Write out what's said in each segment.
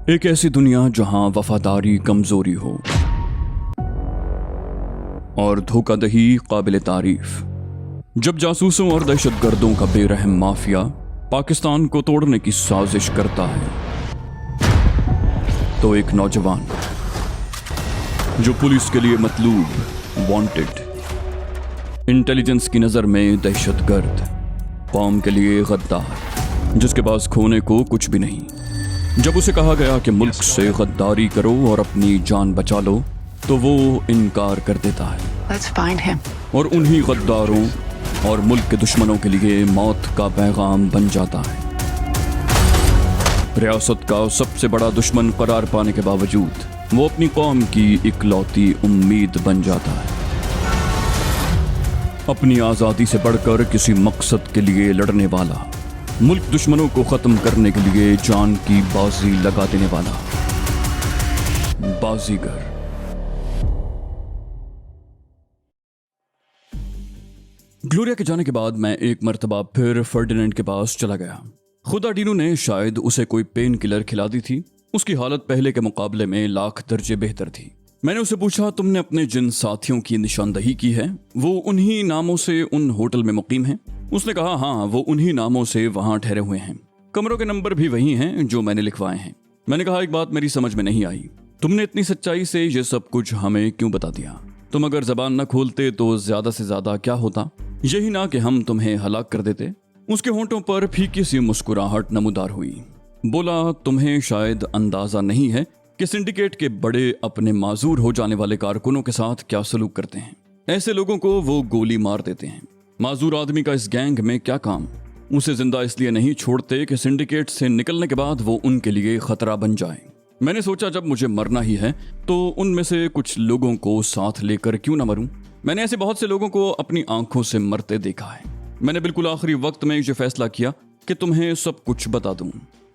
एक ऐसी दुनिया जहां वफादारी कमजोरी हो और धोखाधड़ी काबिल तारीफ। जब जासूसों और दहशतगर्दों का बेरहम माफिया पाकिस्तान को तोड़ने की साजिश करता है, तो एक नौजवान जो पुलिस के लिए मतलूब, वांटेड, इंटेलिजेंस की नज़र में दहशतगर्द, कौम के लिए गद्दार, जिसके पास खोने को कुछ भी नहीं, जब उसे कहा गया कि मुल्क से गद्दारी करो और अपनी जान बचा लो, तो वो इनकार कर देता है। Let's find him. और उन्हीं गद्दारों और मुल्क के दुश्मनों के लिए मौत का पैगाम बन जाता है। रियासत का सबसे बड़ा दुश्मन करार पाने के बावजूद वो अपनी कौम की इकलौती उम्मीद बन जाता है। अपनी आज़ादी से बढ़कर किसी मकसद के लिए लड़ने वाला, मुल्क दुश्मनों को ख़त्म करने के लिए जान की बाजी लगा देने वाला बाजीगर। ग्लोरिया के जाने के बाद मैं एक मर्तबा फिर फर्डिनेंड के पास चला गया। खुदा डीनू ने शायद उसे कोई पेन किलर खिला दी थी। उसकी हालत पहले के मुकाबले में लाख दर्जे बेहतर थी। मैंने उसे पूछा, तुमने अपने जिन साथियों की निशानदही की है वो उन्हीं नामों से उन होटल में मुकीम हैं? उसने कहा, हाँ, वो उन्हीं नामों से वहां ठहरे हुए हैं। कमरों के नंबर भी वही हैं जो मैंने लिखवाए हैं। मैंने कहा, एक बात मेरी समझ में नहीं आई, तुमने इतनी सच्चाई से ये सब कुछ हमें क्यों बता दिया? तुम अगर जबान न खोलते तो ज्यादा से ज्यादा क्या होता, यही ना कि हम तुम्हें हलाक कर देते। उसके होंठों पर फीकी सी मुस्कुराहट नमूदार हुई। बोला, तुम्हें शायद अंदाजा नहीं है कि सिंडिकेट के बड़े अपने माजूर हो जाने वाले कारकुनों के साथ क्या सलूक करते हैं। ऐसे लोगों को वो गोली मार देते हैं। माजूर आदमी का इस गैंग में क्या काम? उसे जिंदा इसलिए नहीं छोड़ते कि सिंडिकेट से निकलने के बाद वो उनके लिए खतरा बन जाए। मैंने सोचा, जब मुझे मरना ही है तो उनमें से कुछ लोगों को साथ लेकर क्यों ना मरूं। मैंने ऐसे बहुत से लोगों को अपनी आंखों से मरते देखा है। मैंने बिल्कुल आखिरी वक्त में ये फैसला किया कि तुम्हें सब कुछ बता दूं।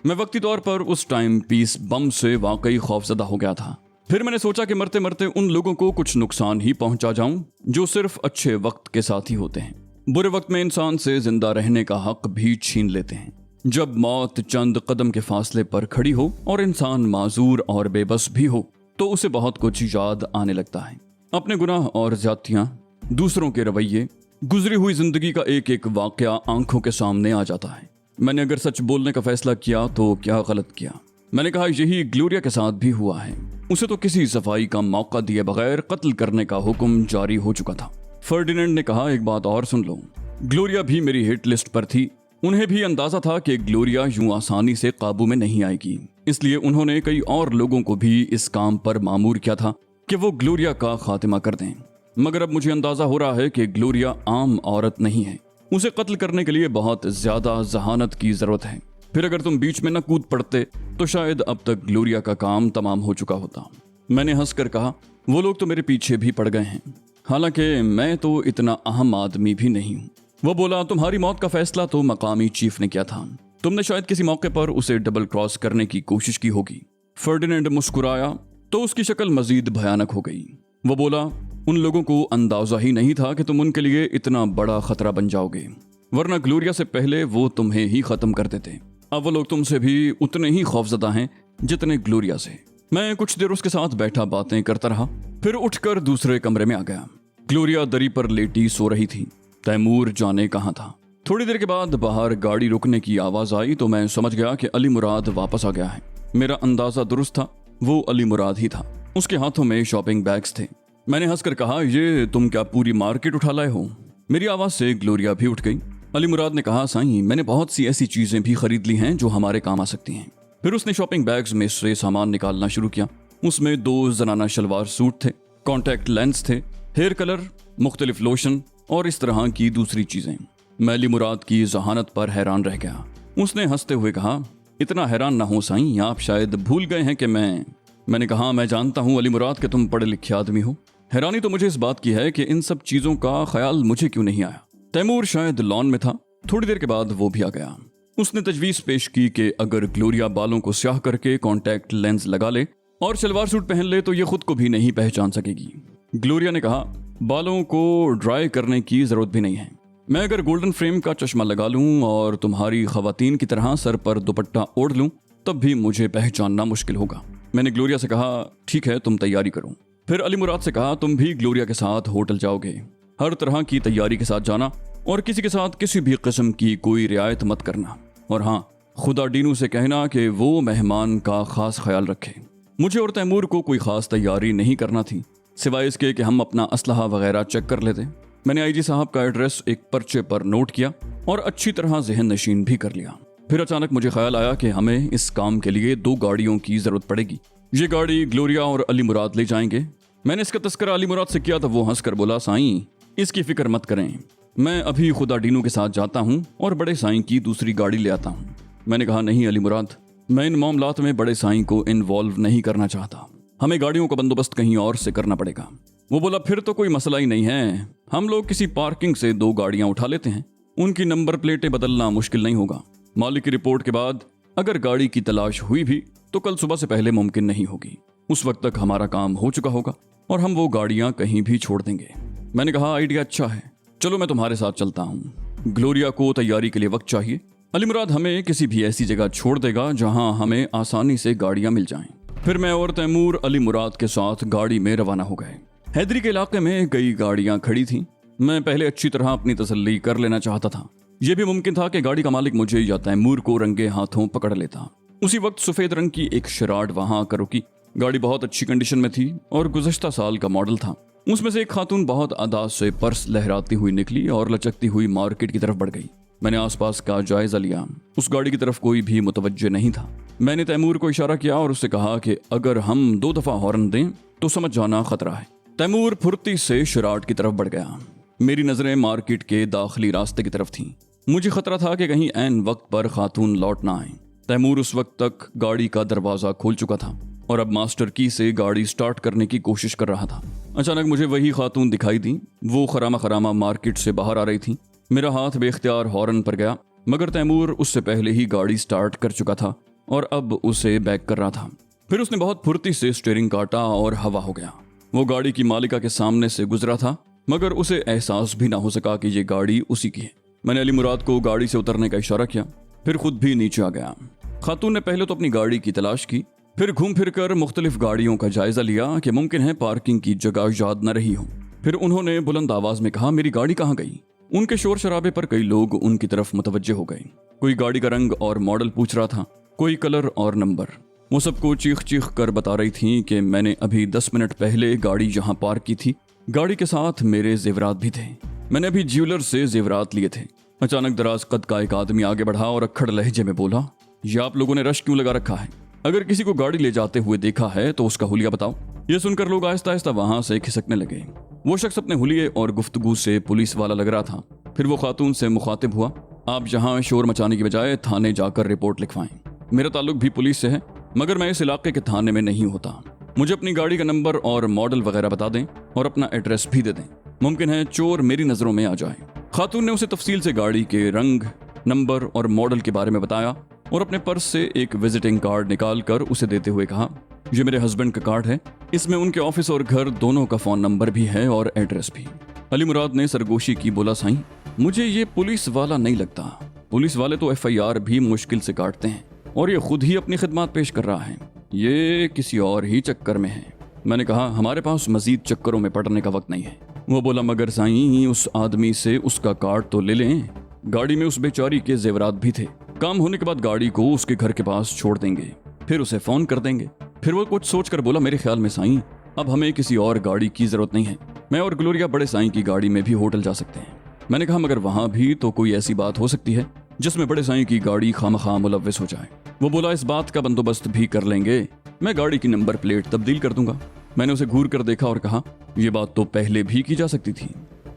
मैं वक्ती तौर पर उस टाइम पीस बम से वाकई खौफजदा हो गया था। फिर मैंने सोचा कि मरते मरते उन लोगों को कुछ नुकसान ही पहुंचा जाऊं जो सिर्फ अच्छे वक्त के साथ ही होते हैं। बुरे वक्त में इंसान से जिंदा रहने का हक भी छीन लेते हैं। जब मौत चंद कदम के फासले पर खड़ी हो और इंसान माजूर और बेबस भी हो तो उसे बहुत कुछ याद आने लगता है। अपने गुनाह और ज्यादतियां, दूसरों के रवैये, गुजरी हुई जिंदगी का एक एक वाकया आंखों के सामने आ जाता है। मैंने अगर सच बोलने का फैसला किया तो क्या गलत किया। मैंने कहा, यही ग्लोरिया के साथ भी हुआ है। उसे तो किसी सफाई का मौका दिए बगैर कत्ल करने का हुक्म जारी हो चुका था। फर्डिनेंड ने कहा, एक बात और सुन लो, ग्लोरिया भी मेरी हिट लिस्ट पर थी। उन्हें भी अंदाजा था कि ग्लोरिया यूं आसानी से काबू में नहीं आएगी, इसलिए उन्होंने कई और लोगों को भी इस काम पर मामूर किया था कि वो ग्लोरिया का खात्मा कर दें। मगर अब मुझे अंदाजा हो रहा है कि ग्लोरिया आम औरत नहीं है। उसे कत्ल करने के लिए बहुत ज्यादा जहानत की जरूरत है। फिर अगर तुम बीच में न कूद पड़ते तो शायद अब तक ग्लोरिया का काम तमाम हो चुका होता। मैंने हंसकर कहा, वो लोग तो मेरे पीछे भी पड़ गए हैं, हालांकि मैं तो इतना अहम आदमी भी नहीं हूँ। वो बोला, तुम्हारी मौत का फैसला तो मकामी चीफ ने किया था। तुमने शायद किसी मौके पर उसे डबल क्रॉस करने की कोशिश की होगी। फर्डिनेंड मुस्कुराया तो उसकी शक्ल मजीद भयानक हो गई। वो बोला, उन लोगों को अंदाजा ही नहीं था कि तुम उनके लिए इतना बड़ा खतरा बन जाओगे, वरना ग्लोरिया से पहले वो तुम्हें ही खत्म कर देते। अब वो लोग तुमसे भी उतने ही खौफजदा हैं जितने ग्लोरिया से। मैं कुछ देर उसके साथ बैठा बातें करता रहा, फिर उठकर दूसरे कमरे में आ गया। ग्लोरिया दरी पर लेटी सो रही थी। तैमूर जाने कहाँ था। थोड़ी देर के बाद बाहर गाड़ी रुकने की आवाज आई तो मैं समझ गया कि अली मुराद वापस आ गया है। मेरा अंदाजा दुरुस्त था, वो अली मुराद ही था। उसके हाथों में शॉपिंग बैग्स थे। मैंने हंसकर कहा, ये तुम क्या पूरी मार्केट उठा लाए हो? मेरी आवाज से ग्लोरिया भी उठ गई। अली मुराद ने कहा, साईं, मैंने बहुत सी ऐसी चीजें भी खरीद ली हैं जो हमारे काम आ सकती हैं। फिर उसने शॉपिंग बैग्स में से सामान निकालना शुरू किया। उसमें 2 जनाना शलवार सूट थे, कॉन्टैक्ट लेंस थे, हेयर कलर, मुख्तलिफ लोशन और इस तरह की दूसरी चीजें। मैं अली मुराद की जहानत पर हैरान रह गया। उसने हंसते हुए कहा, इतना हैरान ना हो साईं, आप शायद भूल गए हैं कि मैंने कहा, मैं जानता हूं अली मुराद कि तुम पढ़े लिखे आदमी हो। हैरानी तो मुझे इस बात की है कि इन सब चीजों का ख्याल मुझे क्यों नहीं आया। तैमूर शायद लॉन में था। थोड़ी देर के बाद वो भी आ गया। उसने तजवीज पेश की कि अगर ग्लोरिया बालों को स्याह करके कॉन्टैक्ट लेंस लगा ले और शलवार सूट पहन ले तो ये खुद को भी नहीं पहचान सकेगी। ग्लोरिया ने कहा, बालों को ड्राई करने की जरूरत भी नहीं है। मैं अगर गोल्डन फ्रेम का चश्मा लगा लूं और तुम्हारी खवातीन की तरह सर पर दुपट्टा ओढ़ लूं तब भी मुझे पहचानना मुश्किल होगा। मैंने ग्लोरिया से कहा, ठीक है तुम तैयारी करो। फिर अली मुराद से कहा, तुम भी ग्लोरिया के साथ होटल जाओगे, हर तरह की तैयारी के साथ जाना और किसी के साथ किसी भी किस्म की कोई रियायत मत करना। और हाँ, खुदा डीनू से कहना कि वो मेहमान का खास ख्याल रखे। मुझे और तैमूर को कोई खास तैयारी नहीं करना थी, सिवाय इसके कि हम अपना असलहा वगैरह चेक कर लेते। मैंने आईजी साहब का एड्रेस एक पर्चे पर नोट किया और अच्छी तरह ज़हन नशीन भी कर लिया। फिर अचानक मुझे ख्याल आया कि हमें इस काम के लिए 2 गाड़ियों की ज़रूरत पड़ेगी। ये गाड़ी ग्लोरिया और अली मुराद ले जाएंगे। मैंने इसका तस्करा अली मुराद से किया तो वो हंस कर बोला, साईं इसकी फिक्र मत करें, मैं अभी खुदा डीनू के साथ जाता हूँ और बड़े साईं की दूसरी गाड़ी ले आता हूँ। मैंने कहा, नहीं अली मुराद, मैं इन मामलात में बड़े साईं को इन्वॉल्व नहीं करना चाहता, हमें गाड़ियों का बंदोबस्त कहीं और से करना पड़ेगा। वो बोला, फिर तो कोई मसला ही नहीं है, हम लोग किसी पार्किंग से 2 गाड़ियां उठा लेते हैं, उनकी नंबर प्लेटें बदलना मुश्किल नहीं होगा। मालिक की रिपोर्ट के बाद अगर गाड़ी की तलाश हुई भी तो कल सुबह से पहले मुमकिन नहीं होगी। उस वक्त तक हमारा काम हो चुका होगा और हम वो गाड़ियां कहीं भी छोड़ देंगे। मैंने कहा, आइडिया अच्छा है, चलो मैं तुम्हारे साथ चलता हूँ। ग्लोरिया को तैयारी के लिए वक्त चाहिए, अली मुराद हमें किसी भी ऐसी जगह छोड़ देगा जहां हमें आसानी से गाड़ियां मिल जाएं। फिर मैं और तैमूर अली मुराद के साथ गाड़ी में रवाना हो गए। हैदरी के इलाके में कई गाड़ियां खड़ी थीं। मैं पहले अच्छी तरह अपनी तसल्ली कर लेना चाहता था। यह भी मुमकिन था कि गाड़ी का मालिक मुझे या तैमूर को रंगे हाथों पकड़ लेता। उसी वक्त सफेद रंग की एक शराड वहां आकर रुकी। गाड़ी बहुत अच्छी कंडीशन में थी और गुज़श्ता साल का मॉडल था। उसमें से एक खातून बहुत अदाज से पर्स लहराती हुई निकली और लचकती हुई मार्केट की तरफ बढ़ गई। मैंने आसपास का जायजा लिया, उस गाड़ी की तरफ कोई भी मुतवज्जे नहीं था। मैंने तैमूर को इशारा किया और उससे कहा कि अगर हम 2 दफा हॉर्न दें तो समझ जाना खतरा है। तैमूर फुर्ती से शराट की तरफ बढ़ गया। मेरी नजरें मार्केट के दाखिली रास्ते की तरफ थीं। मुझे खतरा था कि कहीं ऐन वक्त पर खातून लौट ना आए। तैमूर उस वक्त तक गाड़ी का दरवाजा खोल चुका था और अब मास्टर की से गाड़ी स्टार्ट करने की कोशिश कर रहा था। अचानक मुझे वही खातून दिखाई दी। वो खरामा खरामा मार्केट से बाहर आ रही थी। मेरा हाथ बेख्तियार हॉर्न पर गया, मगर तैमूर उससे पहले ही गाड़ी स्टार्ट कर चुका था और अब उसे बैक कर रहा था। फिर उसने बहुत फुर्ती से स्टीयरिंग काटा और हवा हो गया। वो गाड़ी की मालिका के सामने से गुजरा था, मगर उसे एहसास भी ना हो सका कि ये गाड़ी उसी की है। मैंने अली मुराद को गाड़ी से उतरने का इशारा किया, फिर खुद भी नीचे आ गया। खातून ने पहले तो अपनी गाड़ी की तलाश की, फिर घूम फिर कर मुख्तलिफ गाड़ियों का जायजा लिया कि मुमकिन है पार्किंग की जगह याद न रही हो। फिर उन्होंने बुलंद आवाज में कहा, मेरी गाड़ी कहाँ गई? उनके शोर शराबे पर कई लोग उनकी तरफ मुतवज्जे हो गए। कोई गाड़ी का रंग और मॉडल पूछ रहा था, कोई कलर और नंबर। वो सबको चीख चीख कर बता रही थी कि मैंने अभी 10 मिनट पहले गाड़ी यहाँ पार्क की थी। गाड़ी के साथ मेरे जेवरात भी थे। मैंने अभी ज्वेलर से जेवरात लिए थे। अचानक दराज कद का एक आदमी आगे बढ़ा और अक्खड़ लहजे में बोला, ये आप लोगों ने रश क्यों लगा रखा है? अगर किसी को गाड़ी ले जाते हुए देखा है तो उसका हुलिया बताओ। ये सुनकर लोग आहिस्ता आहिस्ता वहां से खिसकने लगे। वो शख्स अपने हुलिये और गुफ्तगू से पुलिस वाला लग रहा था। फिर वो खातून से मुखातिब हुआ, आप यहाँ शोर मचाने की बजाय थाने जाकर रिपोर्ट लिखवाएं। मेरा ताल्लुक भी पुलिस से है, मगर मैं इस इलाके के थाने में नहीं होता। मुझे अपनी गाड़ी का नंबर और मॉडल वगैरह बता दें और अपना एड्रेस भी दे दें। मुमकिन है चोर मेरी नजरों में आ जाए। खातून ने उसे तफसील से गाड़ी के रंग, नंबर और मॉडल के बारे में बताया और अपने पर्स से एक विजिटिंग कार्ड निकाल कर उसे देते हुए कहा, ये मेरे हस्बैंड का कार्ड है, इसमें उनके ऑफिस और घर दोनों का फोन नंबर भी है और एड्रेस भी। अली मुराद ने सरगोशी की बोला, साईं मुझे ये पुलिस वाला नहीं लगता। पुलिस वाले तो FIR भी मुश्किल से काटते हैं और ये खुद ही अपनी खिदमत पेश कर रहा है, ये किसी और ही चक्कर में है। मैंने कहा, हमारे पास मजीद चक्करों में पड़ने का वक्त नहीं है। वो बोला, मगर साईं उस आदमी से उसका कार्ड तो ले लें। गाड़ी में उस बेचारी के जेवरात भी थे। काम होने के बाद गाड़ी को उसके घर के पास छोड़ देंगे, फिर उसे फोन कर देंगे। फिर वो कुछ सोचकर बोला, मेरे ख्याल में साईं अब हमें किसी और गाड़ी की जरूरत नहीं है। मैं और ग्लोरिया बड़े साईं की गाड़ी में भी होटल जा सकते हैं। मैंने कहा, मगर वहां भी तो कोई ऐसी बात हो सकती है जिसमें बड़े साईं की गाड़ी खामखा मुलव्वस हो जाए। वो बोला, इस बात का बंदोबस्त भी कर लेंगे, मैं गाड़ी की नंबर प्लेट तब्दील कर दूंगा। मैंने उसे घूर कर देखा और कहा, यह बात तो पहले भी की जा सकती थी।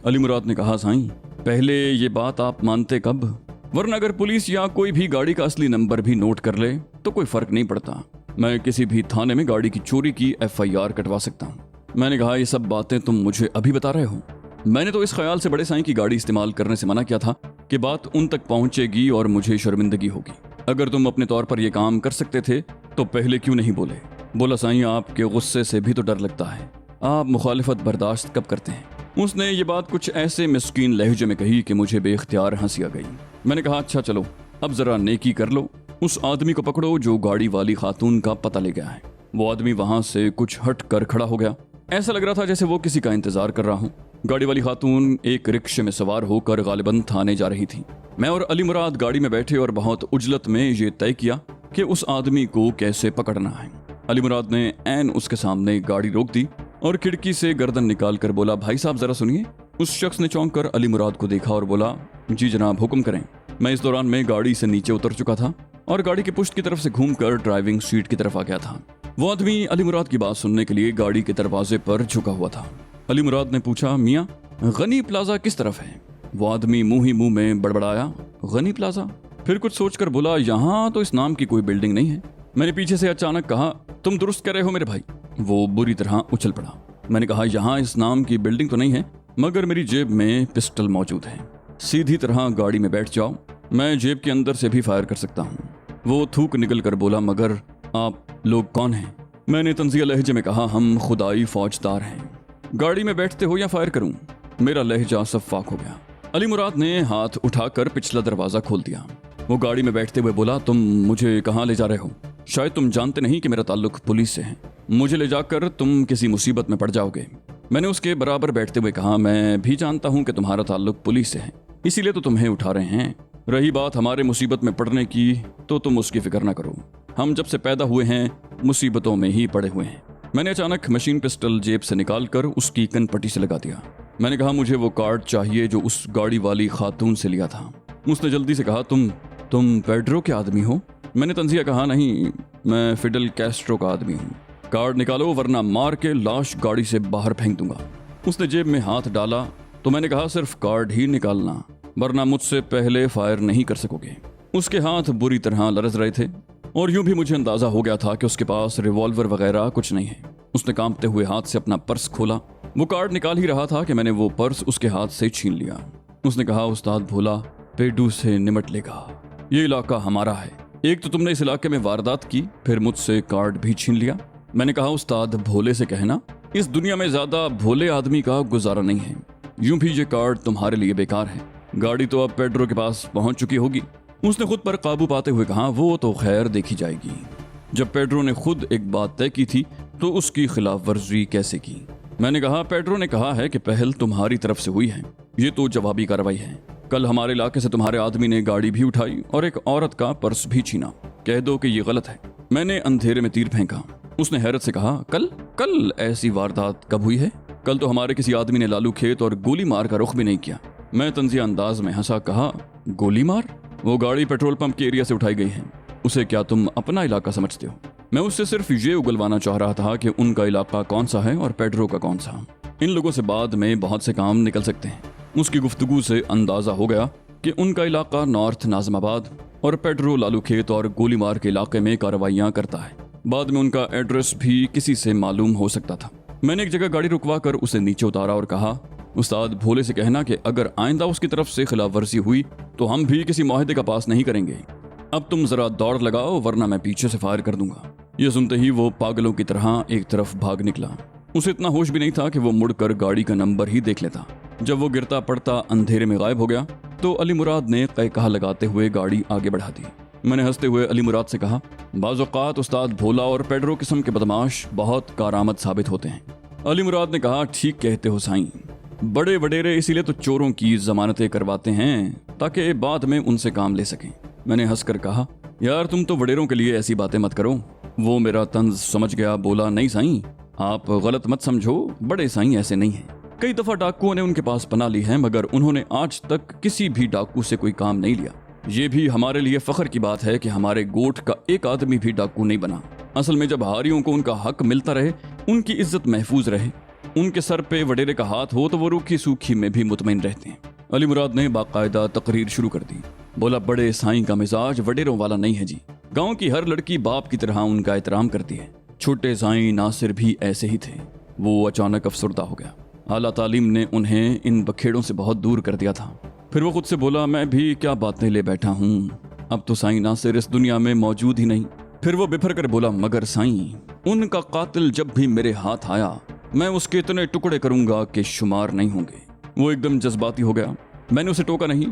अली मुराद ने कहा, साईं पहले ये बात आप मानते कब? वरना अगर पुलिस या कोई भी गाड़ी का असली नंबर भी नोट कर ले तो कोई फर्क नहीं पड़ता। मैं किसी भी थाने में गाड़ी की चोरी की FIR कटवा सकता हूँ। मैंने कहा, ये सब बातें तुम मुझे अभी बता रहे हो? मैंने तो इस ख्याल से बड़े साईं की गाड़ी इस्तेमाल करने से मना किया था कि बात उन तक पहुंचेगी और मुझे शर्मिंदगी होगी। अगर तुम अपने तौर पर यह काम कर सकते थे तो पहले क्यों नहीं बोले? बोला, साईं आपके गुस्से से भी तो डर लगता है, आप मुखालिफत बर्दाश्त कब करते हैं? उसने ये बात कुछ ऐसे मिस्कीन लहजे में कही कि मुझे बेख्तियार हंसी आ गई। मैंने कहा, अच्छा चलो अब जरा नेकी कर लो, उस आदमी को पकड़ो जो गाड़ी वाली खातून का पता ले गया है। वो आदमी वहां से कुछ हट कर खड़ा हो गया। ऐसा लग रहा था जैसे वो किसी का इंतजार कर रहा हूँ। गाड़ी वाली खातून एक रिक्शे में सवार होकर गालिबन थाने जा रही थी। मैं और अली मुराद गाड़ी में बैठे और बहुत उजलत में ये तय किया कि उस आदमी को कैसे पकड़ना है। अली मुराद ने ऐन उसके सामने गाड़ी रोक दी और खिड़की से गर्दन निकाल कर बोला, भाई साहब जरा सुनिए। उस शख्स ने चौंक कर अली मुराद को देखा और बोला, जी जनाब हुक्म करें। मैं इस दौरान में गाड़ी से नीचे उतर चुका था और गाड़ी की पुश्त की तरफ से घूमकर ड्राइविंग सीट की तरफ आ गया था। वो आदमी अली मुराद की बात सुनने के लिए गाड़ी के दरवाजे पर झुका हुआ था। अली मुराद ने पूछा, मियाँ गनी प्लाजा किस तरफ है? वो आदमी मुंह ही मुंह में बड़बड़ाया, गनी प्लाजा? फिर कुछ सोचकर बोला, यहाँ तो इस नाम की कोई बिल्डिंग नहीं है। मैंने पीछे से अचानक कहा, तुम दुरुस्त कर रहे हो मेरे भाई? वो बुरी तरह उछल पड़ा। मैंने कहा, यहाँ इस नाम की बिल्डिंग तो नहीं है, मगर मेरी जेब में पिस्टल मौजूद है। सीधी तरह गाड़ी में बैठ जाओ, मैं जेब के अंदर से भी फायर कर सकता हूँ। वो थूक निकल कर बोला, मगर आप लोग कौन हैं? मैंने तंजिया लहजे में कहा, हम खुदाई फौजदार हैं। गाड़ी में बैठते हो या फायर करूं? मेरा लहजा सफाक हो गया। अली मुराद ने हाथ उठाकर पिछला दरवाजा खोल दिया। वो गाड़ी में बैठते हुए बोला, तुम मुझे कहाँ ले जा रहे हो? शायद तुम जानते नहीं कि मेरा ताल्लुक पुलिस से है। मुझे ले जाकर तुम किसी मुसीबत में पड़ जाओगे। मैंने उसके बराबर बैठते हुए कहा, मैं भी जानता हूँ कि तुम्हारा ताल्लुक पुलिस से है, इसीलिए तो तुम्हें उठा रहे हैं। रही बात हमारे मुसीबत में पड़ने की, तो तुम उसकी फिक्र न करो। हम जब से पैदा हुए हैं मुसीबतों में ही पड़े हुए हैं। मैंने अचानक मशीन पिस्टल जेब से निकालकर उसकी कनपट्टी से लगा दिया। मैंने कहा, मुझे वो कार्ड चाहिए जो उस गाड़ी वाली खातून से लिया था। उसने जल्दी से कहा, तुम पेड्रो के आदमी हो? मैंने तंजिया कहा, नहीं, मैं फिडल कैस्ट्रो का आदमी हूँ। कार्ड निकालो वरना मार के लाश गाड़ी से बाहर फेंक दूंगा। उसने जेब में हाथ डाला तो मैंने कहा, सिर्फ कार्ड ही निकालना, वरना मुझसे पहले फायर नहीं कर सकोगे। उसके हाथ बुरी तरह लरज रहे थे और यूं भी मुझे अंदाजा हो गया था कि उसके पास रिवॉल्वर वगैरह कुछ नहीं है। उसने कांपते हुए हाथ से अपना पर्स खोला। वो कार्ड निकाल ही रहा था कि मैंने वो पर्स उसके हाथ से छीन लिया। उसने कहा, उस्ताद भोला पेडू से निमट लेगा, ये इलाका हमारा है। एक तो तुमने इस इलाके में वारदात की, फिर मुझसे कार्ड भी छीन लिया। मैंने कहा, उस्ताद भोले से कहना, इस दुनिया में ज्यादा भोले आदमी का गुजारा नहीं है। यूं भी ये कार्ड तुम्हारे लिए बेकार है। गाड़ी तो अब पेड्रो के पास पहुंच चुकी होगी। उसने खुद पर काबू पाते हुए कहा, वो तो खैर देखी जाएगी। जब पेड्रो ने खुद एक बात तय की थी तो उसकी खिलाफ वर्जी कैसे की? मैंने कहा, पेड्रो ने कहा है कि पहल तुम्हारी तरफ से हुई है, ये तो जवाबी कार्रवाई है। कल हमारे इलाके से तुम्हारे आदमी ने गाड़ी भी उठाई और एक औरत का पर्स भी छीना। कह दो कि ये गलत है। मैंने अंधेरे में तीर फेंका। उसने हैरत से कहा, कल ऐसी वारदात कब हुई है? कल तो हमारे किसी आदमी ने लालू खेत और गोली मार का रुख भी नहीं किया। मैं तंजिया अंदाज में हंसा, कहा, गोली मार? वो गाड़ी पेट्रोल पंप के एरिया से उठाई गई है। उसे क्या तुम अपना इलाका समझते हो? मैं उससे सिर्फ ये उगलवाना चाह रहा था कि उनका इलाका कौन सा है और पेड्रो का कौन सा। इन लोगों से बाद में बहुत से काम निकल सकते हैं। उसकी गुफ्तगू से अंदाजा हो गया कि उनका इलाका नॉर्थ नाज़िमाबाद और पेड्रो लालू खेत और गोलीमार के इलाके में कार्रवाइयां करता है। बाद में उनका एड्रेस भी किसी से मालूम हो सकता था। मैंने एक जगह गाड़ी रुकवा कर उसे नीचे उतारा और कहा, उस्ताद भोले से कहना कि अगर आइंदा उसकी तरफ से खिलाफ वर्जी हुई तो हम भी किसी माहिदे का पास नहीं करेंगे। अब तुम जरा दौड़ लगाओ वरना मैं पीछे से फायर कर दूंगा। ये सुनते ही वो पागलों की तरह एक तरफ भाग निकला। उसे इतना होश भी नहीं था कि वो मुड़कर गाड़ी का नंबर ही देख लेता। जब वो गिरता पड़ता अंधेरे में गायब हो गया तो अली मुराद ने कहा लगाते हुए गाड़ी आगे बढ़ा दी। मैंने हंसते हुए अली मुराद से कहा, बाज़-औक़ात उस्ताद भोला और पेड्रो किस्म के बदमाश बहुत कारआमद साबित होते हैं। अली मुराद ने कहा, ठीक कहते हो साईं, बड़े वडेरे इसीलिए तो चोरों की जमानतें करवाते हैं ताकि बाद में उनसे काम ले सकें। मैंने हंसकर कहा, यार तुम तो वडेरों के लिए ऐसी बातें मत करो। वो मेरा तंज समझ गया, बोला, नहीं साईं, आप गलत मत समझो, बड़े साईं ऐसे नहीं हैं। कई दफा डाकुओं ने उनके पास पनाह ली है मगर उन्होंने आज तक किसी भी डाकू से कोई काम नहीं लिया। ये भी हमारे लिए फख्र की बात है कि हमारे गोठ का एक आदमी भी डाकू नहीं बना। असल में जब हारियों को उनका हक मिलता रहे, उनकी इज्जत महफूज रहे, उनके सर पे वडेरे का हाथ हो तो वो रूखी सूखी में भी मुतमईन रहते हैं। अली मुराद ने बाकायदा तकरीर शुरू कर दी। बोला, बड़े साईं का मिजाज वडेरों वाला नहीं है जी। गांव की हर लड़की बाप की तरह उनका एहतराम करती है। छोटे साईं नासिर भी ऐसे ही थे। वो अचानक अफसरदा हो गया। आला तालीम ने उन्हें इन बखेड़ों से बहुत दूर कर दिया था। फिर वो खुद से बोला, मैं भी क्या बातें ले बैठा हूँ, अब तो साईं नासिर इस दुनिया में मौजूद ही नहीं। फिर वो बिफर कर बोला, मगर साईं, उनका कातिल जब भी मेरे हाथ आया मैं उसके इतने टुकड़े करूंगा कि शुमार नहीं होंगे। वो एकदम जज्बाती हो गया। मैंने उसे टोका नहीं,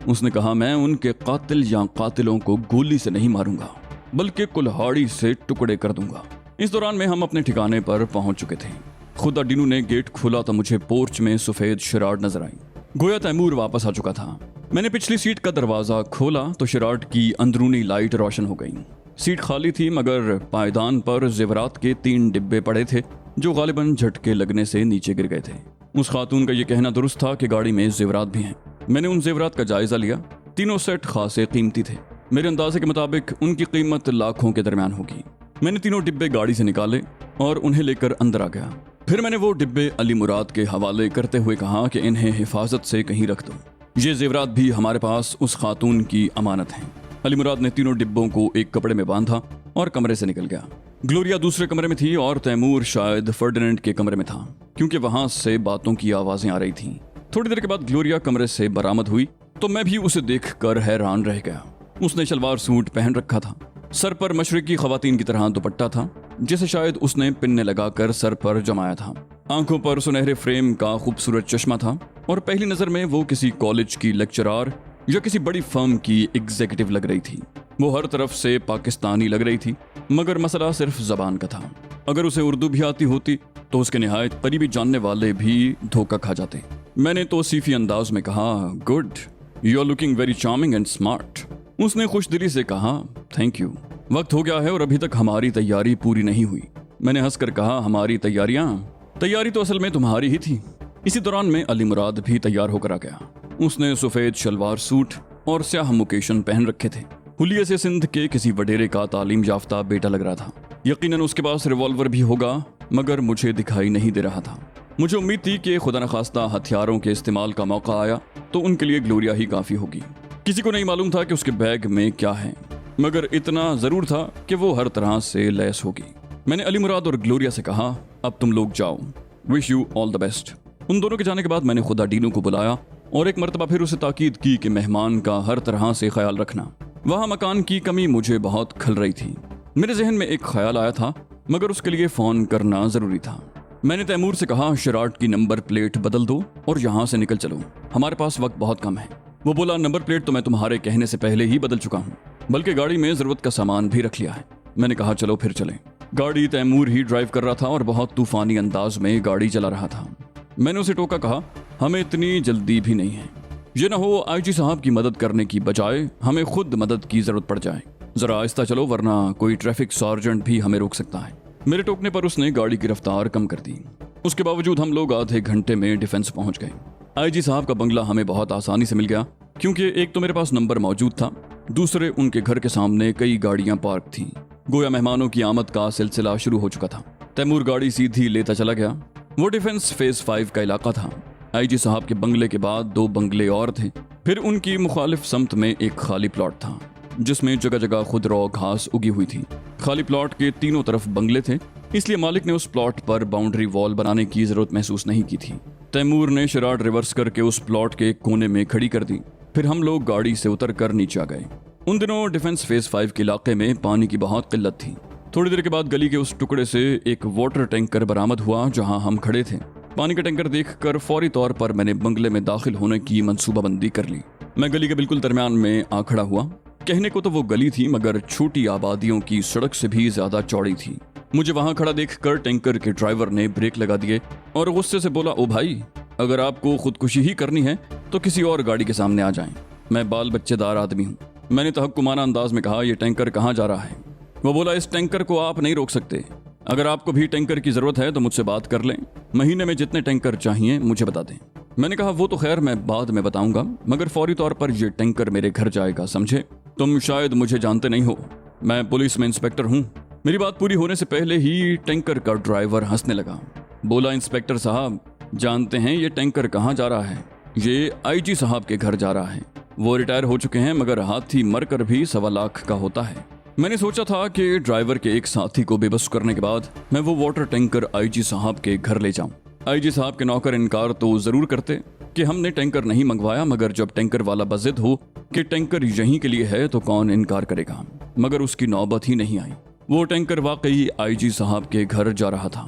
उसने कहा, मैं उनके कातिल या कातिलों को गोली से नहीं मारूंगा बल्कि कुल्हाड़ी से टुकड़े कर दूंगा। इस दौरान में हम अपने ठिकाने पर पहुंच चुके थे। खुदा डीनू ने गेट खोला तो मुझे पोर्च में सफेद शिराड नजर आई। गोया तैमूर वापस आ चुका था। मैंने पिछली सीट का दरवाजा खोला तो शिराड की अंदरूनी लाइट रोशन हो गई। सीट खाली थी मगर पायदान पर जेवरात के 3 डिब्बे पड़े थे जो गालिबन झटके लगने से नीचे गिर गए थे। उस खातून का यह कहना दुरुस्त था कि गाड़ी में जेवरात भी हैं। मैंने उन जेवरात का जायजा लिया। तीनों सेट खासे कीमती थे। मेरे अंदाजे के मुताबिक उनकी कीमत लाखों के दरमियान होगी। मैंने तीनों डिब्बे गाड़ी से निकाले और उन्हें लेकर अंदर आ गया। फिर मैंने वो डिब्बे अली मुराद के हवाले करते हुए कहा कि इन्हें हिफाजत से कहीं रख दो। ये जेवरात भी हमारे पास उस खातून की अमानत हैं। अली मुराद ने तीनों डिब्बों को एक कपड़े में बांधा और कमरे से निकल गया। ग्लोरिया दूसरे कमरे में थी और तैमूर शायद फर्डिनेंड के कमरे में था क्योंकि वहां से बातों की आवाजें आ रही थीं। थोड़ी देर के बाद ग्लोरिया कमरे से बरामद हुई तो मैं भी उसे देखकर हैरान रह गया। उसने शलवार सूट पहन रखा था। सर पर मशरकी खवातीन की तरह दुपट्टा था जिसे शायद उसने पिन्ने लगाकर सर पर जमाया था। आंखों पर सुनहरे फ्रेम का खूबसूरत चश्मा था और पहली नजर में वो किसी कॉलेज की लेक्चरर या किसी बड़ी फर्म की एग्जीक्यूटिव लग रही थी। वो हर तरफ से पाकिस्तानी लग रही थी मगर मसला सिर्फ जबान का था। अगर उसे उर्दू भी आती होती तो उसके निहायत करीबी जानने वाले भी धोखा खा जाते। मैंने तो सीफी अंदाज में कहा, good, you are looking very charming and smart. उसने खुशदिली से कहा, थैंक यू। वक्त हो गया है और अभी तक हमारी तैयारी पूरी नहीं हुई। मैंने हंसकर कहा, हमारी तैयारी तो असल में तुम्हारी ही थी। इसी दौरान में अली मुराद भी तैयार होकर आ गया। उसने सफेद शलवार सूट और स्याह मुकेशन पहन रखे थे। हुलिये से सिंध के किसी वडेरे का तालीम याफ्ता बेटा लग रहा था। यकीनन उसके पास रिवॉल्वर भी होगा मगर मुझे दिखाई नहीं दे रहा था। मुझे उम्मीद थी कि खुदा न खास्ता हथियारों के इस्तेमाल का मौका आया तो उनके लिए ग्लोरिया ही काफी होगी। किसी को नहीं मालूम था कि उसके बैग में क्या है मगर इतना जरूर था कि वो हर तरह से लैस होगी। मैंने अली मुराद और ग्लोरिया से कहा, अब तुम लोग जाओ, wish you all the best. उन दोनों के जाने के बाद मैंने खुदा डीनू को बुलाया और एक मरतबा फिर उसे ताकीद की कि मेहमान का हर तरह से ख्याल रखना। वहाँ मकान की कमी मुझे बहुत खल रही थी। मेरे जहन में एक ख्याल आया था मगर उसके लिए फोन करना जरूरी था। मैंने तैमूर से कहा, शिराड की नंबर प्लेट बदल दो और यहाँ से निकल चलो, हमारे पास वक्त बहुत कम है। वो बोला, नंबर प्लेट तो मैं तुम्हारे कहने से पहले ही बदल चुका हूँ, बल्कि गाड़ी में जरूरत का सामान भी रख लिया है। मैंने कहा, चलो फिर चलें। गाड़ी तैमूर ही ड्राइव कर रहा था और बहुत तूफानी अंदाज में गाड़ी चला रहा था। मैंने उसे टोका, कहा, हमें इतनी जल्दी भी नहीं है। ये ना हो आईजी साहब की मदद करने की बजाय हमें खुद मदद की जरूरत पड़ जाए। जरा आहिस्ता चलो वरना कोई ट्रैफिक सार्जेंट भी हमें रोक सकता है। मेरे टोकने पर उसने गाड़ी की रफ्तार कम कर दी। उसके बावजूद हम लोग आधे घंटे में डिफेंस पहुंच गए। आईजी साहब का बंगला हमें बहुत आसानी से मिल गया क्योंकि एक तो मेरे पास नंबर मौजूद था, दूसरे उनके घर के सामने कई गाड़ियां पार्क थीं। गोया मेहमानों की आमद का सिलसिला शुरू हो चुका था। तैमूर गाड़ी सीधी लेता चला गया। वो डिफेंस फेज 5 का इलाका था। आईजी साहब के बंगले के बाद 2 बंगले और थे। फिर उनकी मुखालिफ समत में एक खाली प्लॉट था जिसमें जगह जगह खुदरो घास उगी हुई थी। खाली प्लॉट के तीनों तरफ बंगले थे, इसलिए मालिक ने उस प्लॉट पर बाउंड्री वॉल बनाने की जरूरत महसूस नहीं की थी। तैमूर ने शिराड रिवर्स करके उस प्लॉट के कोने में खड़ी कर दी। फिर हम लोग गाड़ी से उतर कर नीचे आ गए। उन दिनों डिफेंस फेज 5 के इलाके में पानी की बहुत किल्लत थी। थोड़ी देर के बाद गली के उस टुकड़े से एक वाटर टैंकर बरामद हुआ जहां हम खड़े थे। पानी का टैंकर देखकर फौरी तौर पर मैंने बंगले में दाखिल होने की मंसूबाबंदी कर ली। मैं गली के बिल्कुल दरमियान में आ खड़ा हुआ। कहने को तो वो गली थी मगर छोटी आबादियों की सड़क से भी ज्यादा चौड़ी थी। मुझे वहां खड़ा देखकर टैंकर के ड्राइवर ने ब्रेक लगा दिए और गुस्से से बोला, ओ भाई, अगर आपको खुदकुशी ही करनी है तो किसी और गाड़ी के सामने आ जाएं। मैं बाल बच्चेदार आदमी हूँ। मैंने तहक्कुमाना अंदाज में कहा, यह टैंकर कहाँ जा रहा है? वो बोला, इस टैंकर को आप नहीं रोक सकते। अगर आपको भी टैंकर की जरूरत है तो मुझसे बात कर लें। महीने में जितने टैंकर चाहिए मुझे बता दें। मैंने कहा, वो तो खैर मैं बाद में बताऊंगा मगर फौरी तौर पर यह टैंकर मेरे घर जाएगा, समझे? तुम शायद मुझे जानते नहीं हो, मैं पुलिस में इंस्पेक्टर हूँ। मेरी बात पूरी होने से पहले ही टैंकर का ड्राइवर हंसने लगा। बोला, इंस्पेक्टर साहब, जानते हैं ये टैंकर कहाँ जा रहा है? ये आईजी साहब के घर जा रहा है। वो रिटायर हो चुके हैं मगर हाथी मरकर भी 1.25 लाख का होता है। मैंने सोचा था कि ड्राइवर के एक साथी को बेबस करने के बाद मैं वो वाटर टैंकर आईजी साहब के घर ले जाऊं। आईजी साहब के नौकर इनकार तो जरूर करते कि हमने टैंकर नहीं मंगवाया, मगर जब टैंकर वाला बजिद हो कि टैंकर यहीं के लिए है तो कौन इनकार करेगा। मगर उसकी नौबत ही नहीं आई। वो टैंकर वाकई आईजी साहब के घर जा रहा था।